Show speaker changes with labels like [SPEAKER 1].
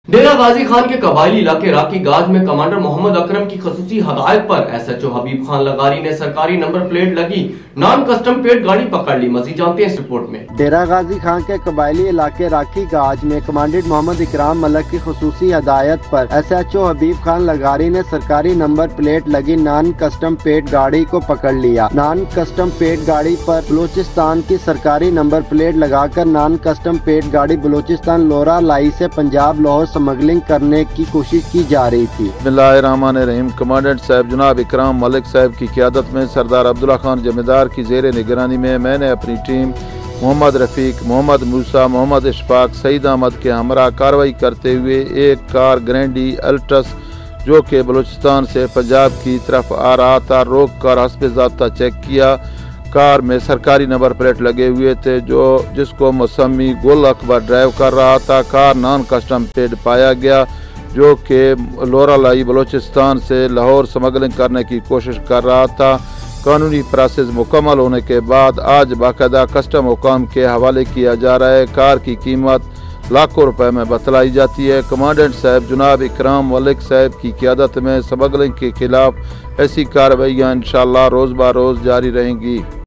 [SPEAKER 1] डेरा गाजी खान के कबायली इलाके राकी गाज में कमांडर मोहम्मद अकरम की खसूसी हदायत पर SHO हबीब खान लगारी ने सरकारी नंबर प्लेट लगी नॉन कस्टम पेड गाड़ी पकड़ ली। मजीद जानते हैं इस रिपोर्ट में।
[SPEAKER 2] डेरा गाजी खान के कबायली इलाके राकी गाज में कमांडेंट मोहम्मद इकराम मलिक की खसूसी हदायत पर SHO हबीब खान लगारी ने सरकारी नंबर प्लेट लगी नॉन कस्टम पेड गाड़ी को पकड़ लिया। नॉन कस्टम पेड गाड़ी पर बलूचिस्तान की सरकारी नंबर प्लेट लगाकर नॉन कस्टम पेड गाड़ी बलूचिस्तान लोरा लाई से पंजाब लाहौर स्मगलिंग करने की कोशिश की जा रही थी।
[SPEAKER 3] बिस्मिल्लाहिर्रहमानिर्रहीम। कमांडेंट साहब जनाब इकराम मलिक साहब की क़यादत में सरदार अब्दुल्ला खान जमींदार की ज़ेरे निगरानी में मैंने अपनी टीम मोहम्मद रफ़ीक, मोहम्मद मूसा, मोहम्मद इशफाक, सईद अहमद के हमरा कार्रवाई करते हुए एक कार ग्रैंडी अल्ट्रस जो कि बलूचिस्तान से पंजाब की तरफ आ रहा था रोक कर हस्ब ज़ाब्ता चेक किया। कार में सरकारी नंबर प्लेट लगे हुए थे जिसको मौसमी गुल अकबर ड्राइव कर रहा था। कार नॉन कस्टम पेड पाया गया जो कि लोरा लाई बलूचिस्तान से लाहौर स्मगलिंग करने की कोशिश कर रहा था। कानूनी प्रोसेस मुकम्मल होने के बाद आज बाकायदा कस्टम हुकाम के हवाले किया जा रहा है। कार की कीमत लाखों रुपए में बतलाई जाती है। कमांडेंट साहब जनाब इकराम मलिक साहब की क़यादत में स्मगलिंग के खिलाफ ऐसी कार्रवाइयाँ इंशाअल्लाह रोज़ ब रोज़ जारी रहेंगी।